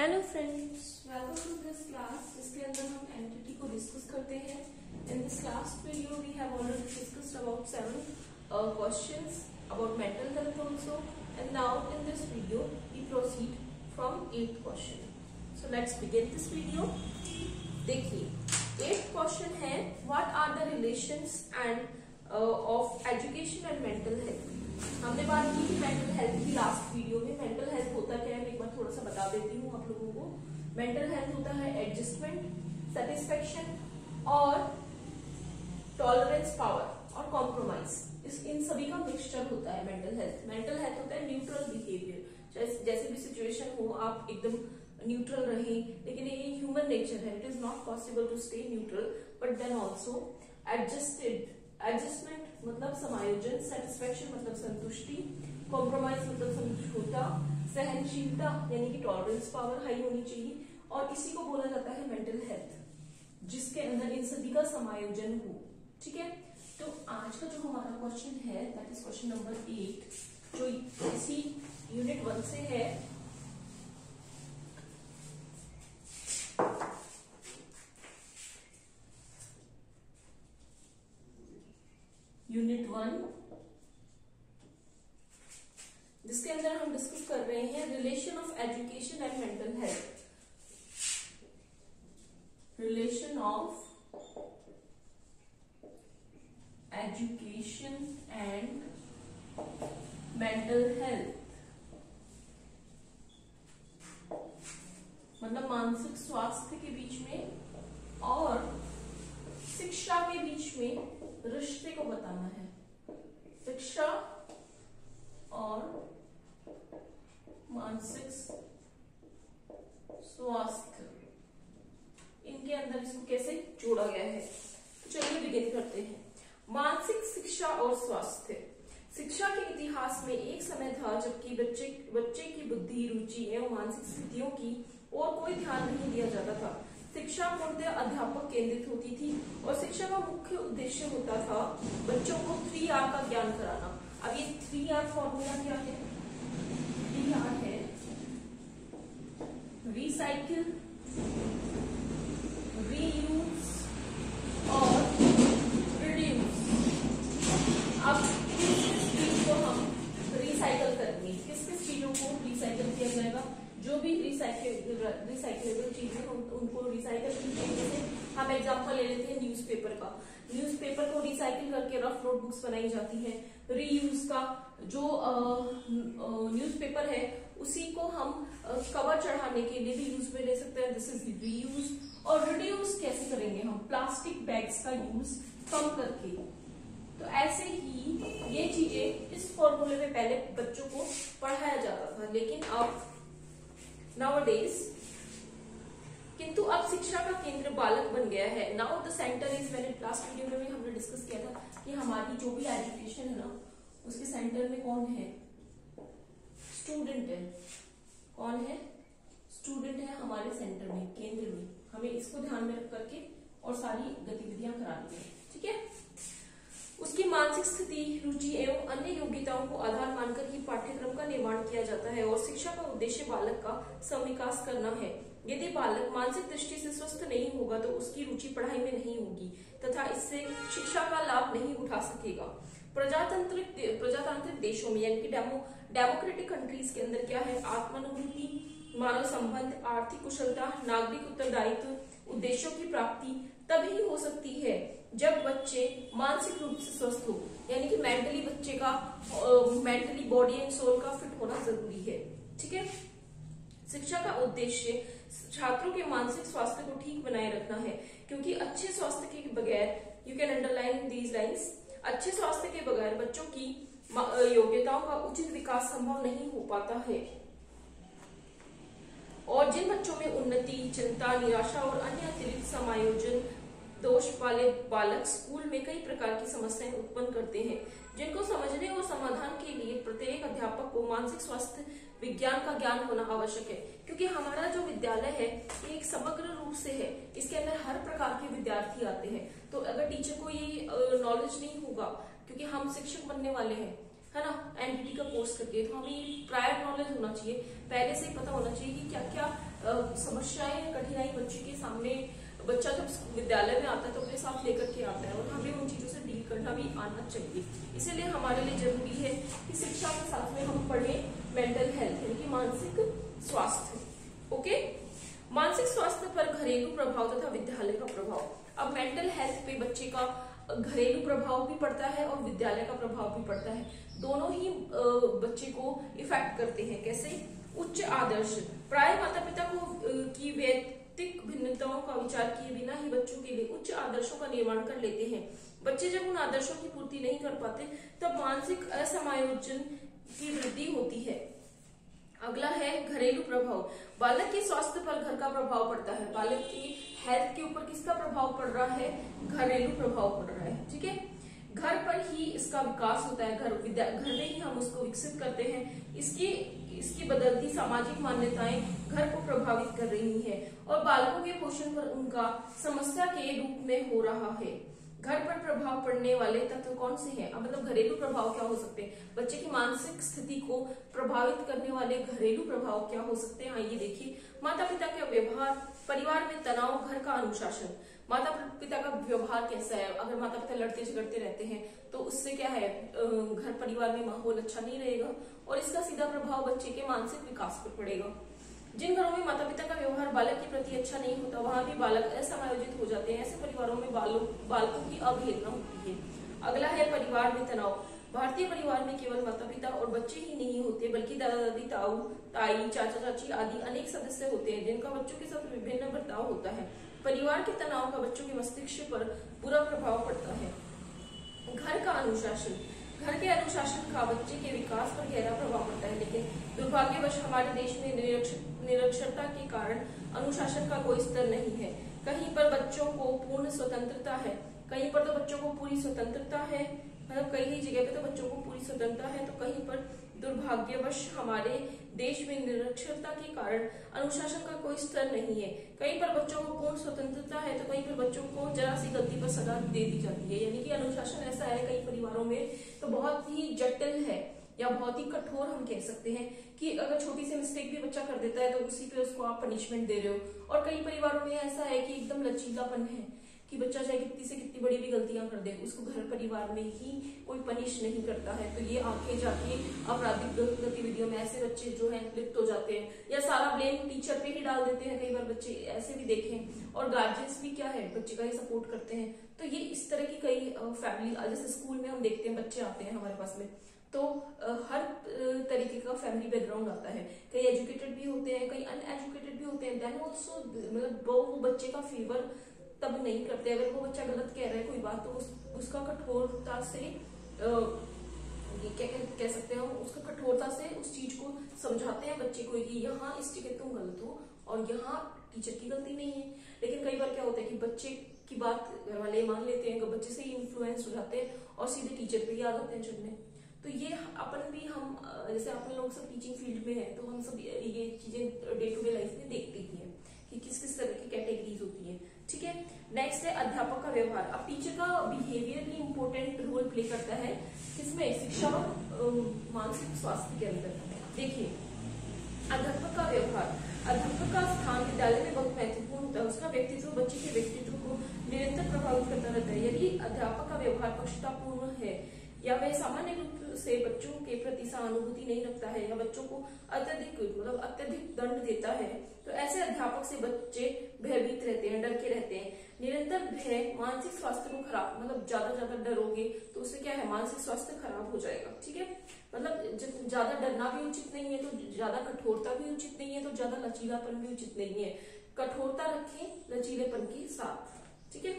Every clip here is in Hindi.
Hello friends, welcome to this class जिसके अंदर हम एंटिटी को डिस्कस करते हैं। In this last video we have already discussed about 7 questions about mental health also, and now in this video we proceed from 8th question. So let's begin this video. देखिए 8th क्वेश्चन है, what are the relations and of education and mental health. हमने बात की थी मेंटल हेल्थ की लास्ट वीडियो में। मेंटल हेल्थ होता क्या है, मैं एक बार थोड़ा सा बता देती हूँ आप लोगों को। मेंटल हेल्थ होता है एडजस्टमेंट, सेटिस्फेक्शन और टॉलरेंस पावर और कॉम्प्रोमाइज, इन सभी का मिक्सचर होता है मेंटल हेल्थ। मेंटल हेल्थ होता है न्यूट्रल बिहेवियर, जैसे भी सिचुएशन हो आप एकदम न्यूट्रल रहे, लेकिन ये ह्यूमन नेचर है, it is not possible to stay neutral, but then also adjustment मतलब समायोजन, सेटिस्फेक्शन मतलब संतुष्टि, कॉम्प्रोमाइज मतलब समझौता, सहनशीलता यानी कि टॉलरेंस पावर हाई होनी चाहिए, और इसी को बोला जाता है मेंटल हेल्थ, जिसके अंदर इन सभी का समायोजन हो। ठीक है, तो आज का जो हमारा क्वेश्चन है दैट इज क्वेश्चन नंबर 8, जो इसी यूनिट 1 से है। यूनिट 1 जिसके अंदर हम डिस्कस कर रहे हैं relation of education and mental health. Relation of education and mental health मतलब मानसिक स्वास्थ्य के बीच में और शिक्षा के बीच में रिश्ते को बताना है। शिक्षा और मानसिक स्वास्थ्य, इनके अंदर इसको कैसे जोड़ा गया है। तो चलिए बिगिन करते हैं। मानसिक शिक्षा और स्वास्थ्य। शिक्षा के इतिहास में एक समय था जबकि बच्चे की बुद्धि, रुचि एवं मानसिक स्थितियों की और कोई ध्यान नहीं दिया जाता था। शिक्षा पूर्णतः अध्यापक केंद्रित होती थी और शिक्षा का मुख्य उद्देश्य होता था बच्चों को 3R का ज्ञान कराना। अब ये 3R फॉर्मूला क्या है? 3R है रिसाइकिल, रीयूज और रिड्यूस। अब किस चीज को हम रिसाइकल करेंगे, किस किस चीजों को रिसाइकल किया जाएगा? जो भी रिसाइकलेबल चीजें उनको रिसाइकल कीजिए। जैसे हम एग्जांपल ले लेते हैं न्यूज़पेपर का। न्यूज़पेपर को रिसाइकिल करके रफ नोटबुक्स बनाई जाती है। रीयूज का जो न्यूज़पेपर है उसी को हम कवर चढ़ाने के लिए भी यूज में ले सकते हैं, दिस इज रीयूज। और रिड्यूस कैसे करेंगे हम? प्लास्टिक बैग्स का यूज कम करके। तो ऐसे ही ये चीजें इस फॉर्मूले में पहले बच्चों को पढ़ाया जाता था, लेकिन अब Nowadays, किंतु अब शिक्षा का केंद्र बालक बन गया है। नाउ द सेंटर इज, मैंने लास्ट वीडियो में हमने डिस्कस किया था कि हमारी जो भी एजुकेशन है ना, उसके सेंटर में कौन है? स्टूडेंट है। कौन है? स्टूडेंट है हमारे सेंटर में, केंद्र में। हमें इसको ध्यान में रख करके और सारी गतिविधियां करानी है। ठीक है, उसकी मानसिक स्थिति, रुचि एवं अन्य योग्यताओं को आधार मानकर ही पाठ्यक्रम का निर्माण किया जाता है और शिक्षा का उद्देश्य बालक का सविकास करना है। यदि बालक मानसिक दृष्टि से स्वस्थ नहीं होगा तो उसकी रुचि पढ़ाई में नहीं होगी तथा इससे शिक्षा का लाभ नहीं उठा सकेगा। प्रजातांत्रिक देशों में यानी कि डेमोक्रेटिक कंट्रीज के अंदर क्या है? आत्मानुभूति, मानव संबंध, आर्थिक कुशलता, नागरिक उत्तरदायित्व, उद्देश्यों की प्राप्ति तभी हो सकती है जब बच्चे मानसिक रूप से स्वस्थ हो, यानी कि मेंटली बच्चे का मेंटली बॉडी एंड सोल का फिट होना जरूरी है। ठीक है, शिक्षा का उद्देश्य छात्रों के मानसिक स्वास्थ्य को ठीक बनाए रखना है, क्योंकि अच्छे स्वास्थ्य के बगैर, you can underline these lines, अच्छे स्वास्थ्य के बगैर बच्चों की योग्यताओं का उचित विकास संभव नहीं हो पाता है। और जिन बच्चों में उन्नति, चिंता, निराशा और अन्य अतिरिक्त समायोजन दोष वाले बालक स्कूल में कई प्रकार की समस्याएं उत्पन्न करते हैं, जिनको समझने और समाधान के लिए प्रत्येक अध्यापक को मानसिक स्वास्थ्य विज्ञान का ज्ञान होना आवश्यक है। क्योंकि हमारा जो विद्यालय है ये एक समग्र रूप से है, इसके अंदर हर प्रकार के विद्यार्थी आते हैं। तो अगर टीचर को ये नॉलेज नहीं होगा, क्योंकि हम शिक्षक बनने वाले हैं, है ना, एनडीटी का कोर्स करके। तो हमें प्रायर नॉलेज होना चाहिए, पहले से पता होना चाहिए कि क्या क्या समस्याएं या कठिनाई बच्चे के सामने, बच्चा जब विद्यालय में आता है तो अपने साथ लेकर के आता है, और हमें उन चीजों से डील करना भी आना चाहिए। इसीलिए हमारे लिए जरूरी है कि शिक्षा के साथ में हम पढ़ें मेंटल हेल्थ यानी कि मानसिक स्वास्थ्य। ओके, मानसिक स्वास्थ्य पर घरेलू प्रभाव तथा विद्यालय का प्रभाव। अब मेंटल हेल्थ पे बच्चे का घरेलू प्रभाव भी पड़ता है और विद्यालय का प्रभाव भी पड़ता है, दोनों ही बच्चे को इफेक्ट करते हैं। कैसे? उच्च आदर्श, प्राय माता पिता को की वैयक्तिक भिन्नताओं का विचार किए बिना ही बच्चों के लिए उच्च आदर्शों का निर्माण कर लेते हैं। बच्चे जब उन आदर्शों की पूर्ति नहीं कर पाते तब मानसिक असमायोजन की वृद्धि होती है। अगला है घरेलू प्रभाव। बालक के स्वास्थ्य पर घर का प्रभाव पड़ता है। बालक की हेल्थ के ऊपर किसका प्रभाव पड़ रहा है? घरेलू प्रभाव पड़ रहा है। ठीक है, घर पर ही इसका विकास होता है, घर में ही हम उसको विकसित करते हैं। इसकी बदलती सामाजिक मान्यताएं घर को प्रभावित कर रही हैं और बालकों के पोषण पर उनका समस्या के रूप में हो रहा है। घर पर प्रभाव पड़ने वाले तत्व कौन से हैं? मतलब घरेलू प्रभाव क्या हो सकते हैं? बच्चे की मानसिक स्थिति को प्रभावित करने वाले घरेलू प्रभाव क्या हो सकते हैं? आइए देखिए। माता पिता का व्यवहार, परिवार में तनाव, घर का अनुशासन। माता पिता का व्यवहार कैसा है? अगर माता पिता लड़ते झगड़ते रहते हैं तो उससे क्या है, घर परिवार में माहौल अच्छा नहीं रहेगा और इसका सीधा प्रभाव बच्चे के मानसिक विकास पर पड़ेगा। जिन घरों में माता पिता का व्यवहार बालक के प्रति अच्छा नहीं होता वहां भी बालक असमायोजित हो जाते हैं। ऐसे परिवारों में बालकों की अवहेलना होती है। अगला है परिवार में तनाव। भारतीय परिवार में केवल माता पिता और बच्चे ही नहीं होते बल्कि दादा दादी, ताऊ ताई, चाचा चाची आदि अनेक सदस्य होते हैं जिनका बच्चों के साथ विभिन्न बर्ताव होता है। परिवार के तनाव का बच्चों के मस्तिष्क पर बुरा प्रभाव पड़ता है। घर का अनुशासन, घर के अनुशासन का बच्चे के विकास पर गहरा प्रभाव पड़ता है, लेकिन दुर्भाग्यवश हमारे देश में निरक्षरता के कारण अनुशासन का कोई स्तर नहीं है। कहीं पर बच्चों को पूर्ण स्वतंत्रता है, कहीं पर तो बच्चों को पूरी स्वतंत्रता है, मतलब कई जगह पे तो बच्चों को पूरी स्वतंत्रता है, तो कहीं पर दुर्भाग्यवश हमारे देश में निरक्षरता के कारण अनुशासन का कोई स्तर नहीं है। कहीं पर बच्चों को पूर्ण स्वतंत्रता है तो कहीं पर बच्चों को जरा सी गलती पर सजा दे दी जाती है। यानी कि अनुशासन ऐसा है कई परिवारों में तो बहुत ही जटिल है या बहुत ही कठोर हम कह सकते हैं कि अगर छोटी सी मिस्टेक भी बच्चा कर देता है तो उसी पे उसको आप पनिशमेंट दे रहे हो। और कई परिवारों में ऐसा है कि एकदम लचीलापन है कि बच्चा चाहे कितनी से कितनी बड़ी भी गलतियां कर दे उसको घर परिवार में ही कोई पनिश नहीं करता है, तो ये आगे जाके आपराधिक गतिविधियों में ऐसे बच्चे जो है लिप्त हो जाते हैं या सारा ब्लेम टीचर पे ही डाल देते हैं। कई बार बच्चे ऐसे भी देखे हैं और गार्जियंस भी क्या है बच्चे का ही सपोर्ट करते हैं। तो ये इस तरह की कई फैमिली, जैसे स्कूल में हम देखते हैं बच्चे आते हैं हमारे पास में तो हर तरीके का फैमिली बैकग्राउंड आता है। कई एजुकेटेड भी होते हैं, कई अनएजुकेटेड भी होते हैं। देन ऑल्सो मतलब वो बच्चे का फेवर तब नहीं करते। अगर वो बच्चा गलत कह रहा है कोई बात तो उसका कठोरता से क्या कह सकते हैं हम, उसका कठोरता से उस चीज को समझाते हैं बच्चे को कि यहाँ इस जगह तुम गलत हो और यहाँ टीचर की गलती नहीं है। लेकिन कई बार क्या होता है कि बच्चे की बात घर वाले मान लेते हैं, बच्चे से ही इन्फ्लुएंस हो जाते हैं और सीधे टीचर पे ही आ जाते हैं चढ़ने। तो ये अपन भी हम जैसे अपन लोग सब टीचिंग फील्ड में है तो हम सब ये चीजें डे टू डे लाइफ में देखते ही हैं कि किस किस तरह की कैटेगरीज होती है। ठीक है, नेक्स्ट है अध्यापक का व्यवहार। अब टीचर का बिहेवियर भी इम्पोर्टेंट रोल प्ले करता है किसमें, शिक्षा और मानसिक स्वास्थ्य के अंदर। देखिए अध्यापक का व्यवहार, अध्यापक का स्थान विद्यालय में बहुत महत्वपूर्ण होता है। उसका व्यक्तित्व बच्चे के व्यक्तित्व को निरंतर प्रभावित करता रहता है। यदि अध्यापक का व्यवहार पक्षतापूर्ण है या वह सामान्य रूप से बच्चों के प्रति सहानुभूति नहीं रखता है या बच्चों को अत्यधिक दंड देता है तो ऐसे अध्यापक से बच्चे भयभीत रहते हैं, डर के रहते हैं। निरंतर भय मानसिक स्वास्थ्य को खराब, मतलब ज्यादा डरोगे तो उससे क्या है मानसिक स्वास्थ्य खराब हो जाएगा। ठीक है, मतलब ज्यादा डरना भी उचित नहीं है तो ज्यादा कठोरता भी उचित नहीं है तो ज्यादा लचीलापन भी उचित नहीं है। कठोरता रखें लचीलेपन के साथ। ठीक है,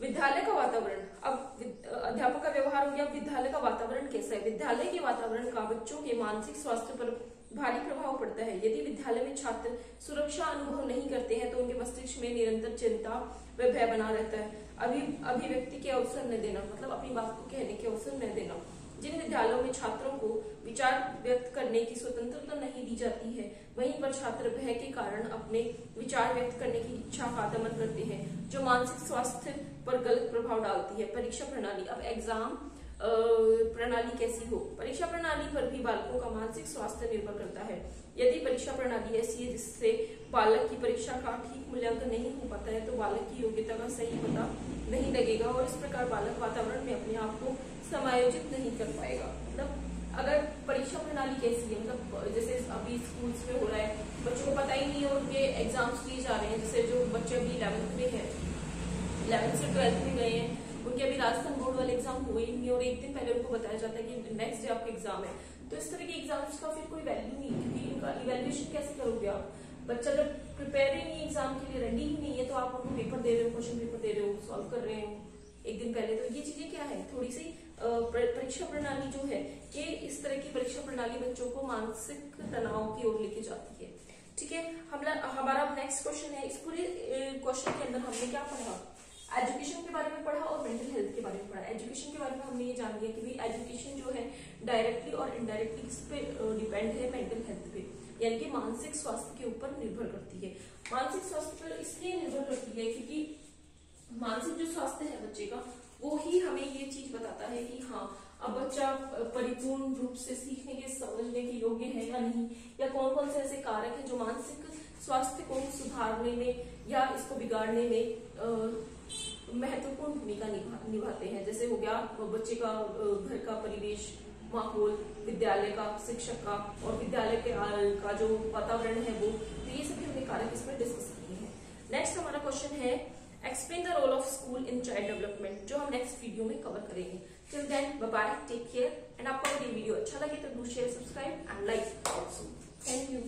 विद्यालय का वातावरण। अब अध्यापक का व्यवहार हो गया, विद्यालय का वातावरण कैसा है। विद्यालय के वातावरण का बच्चों के मानसिक स्वास्थ्य पर भारी प्रभाव पड़ता है। यदि विद्यालय में छात्र सुरक्षा अनुभव नहीं करते हैं तो उनके मस्तिष्क में निरंतर चिंता व भय बना रहता है। अभिव्यक्ति के अवसर न देना, मतलब अपनी बात को कहने के अवसर न देना। जिन विद्यालयों में छात्रों को विचार व्यक्त करने की स्वतंत्रता नहीं दी जाती है वहीं पर छात्र भय के कारण अपने विचार व्यक्त करने की इच्छा का दमन करते हैं जो मानसिक स्वास्थ्य पर गलत प्रभाव डालती है। परीक्षा प्रणाली। अब एग्जाम प्रणाली कैसी हो। परीक्षा प्रणाली पर भी बालकों का मानसिक स्वास्थ्य निर्भर करता है। यदि परीक्षा प्रणाली ऐसी है जिससे बालक की परीक्षा का ठीक मूल्यांकन नहीं हो पाता है तो बालक की योग्यता का सही पता नहीं लगेगा और इस प्रकार बालक वातावरण में अपने आप को समायोजित नहीं कर पाएगा। मतलब अगर परीक्षा प्रणाली कैसी है, मतलब जैसे अभी स्कूल्स में हो रहा है, बच्चों को पता ही नहीं है, उनके एग्जाम्स लिए जा रहे हैं। जैसे जो बच्चे अभी 11th में है, 11th से 12th में गए हैं, उनके अभी राजस्थान बोर्ड वाले एग्जाम हुए ही नहीं और एक दिन पहले उनको बताया जाता है कि नेक्स्ट डे आपका एग्जाम है। तो इस तरह के एग्जाम्स का फिर कोई वैल्यू नहीं, क्योंकि इनका इवेल्युएशन कैसे करोगे आप। बच्चा जब प्रिपेयर ही नहीं, एग्जाम के लिए रेडी ही नहीं है, तो आप उनको पेपर दे रहे हो, क्वेश्चन पेपर दे रहे हो, सॉल्व कर रहे हो एक दिन पहले। तो ये चीजें क्या है, थोड़ी सी परीक्षा प्रणाली जो है कि इस तरह की परीक्षा प्रणाली बच्चों को मानसिक तनाव की ओर लेके जाती है। ठीक है, हमारा नेक्स्ट क्वेश्चन है। इस पूरे क्वेश्चन के अंदर हमने क्या पढ़ा, एजुकेशन के बारे में पढ़ा और मेंटल हेल्थ के बारे में पढ़ा। एजुकेशन के बारे में हमने ये जान लिया कि भाई एजुकेशन जो है डायरेक्टली और इनडायरेक्टली किस पे डिपेंड है, मेंटल हेल्थ पे, यानी कि मानसिक स्वास्थ्य के ऊपर निर्भर करती है। मानसिक स्वास्थ्य पर इसलिए निर्भर करती है क्योंकि मानसिक जो स्वास्थ्य है बच्चे का, वो ही हमें ये चीज बताता है कि हाँ अब बच्चा परिपूर्ण रूप से सीखने के, समझने के योग्य है या नहीं, या कौन कौन से ऐसे कारक हैं जो मानसिक स्वास्थ्य को सुधारने में या इसको बिगाड़ने में महत्वपूर्ण भूमिका निभाते हैं। जैसे हो गया बच्चे का घर का परिवेश, माहौल, विद्यालय का, शिक्षक का और विद्यालय का जो वातावरण है वो, तो ये सभी हमने कारक इसमें डिस्कस किए हैं। नेक्स्ट हमारा क्वेश्चन है explain the role of school in child development, जो हम नेक्स्ट वीडियो में कवर करेंगे। Till then bye bye, take care and आपको अगर ये वीडियो अच्छा लगे तो do share, subscribe and like also. Thank you.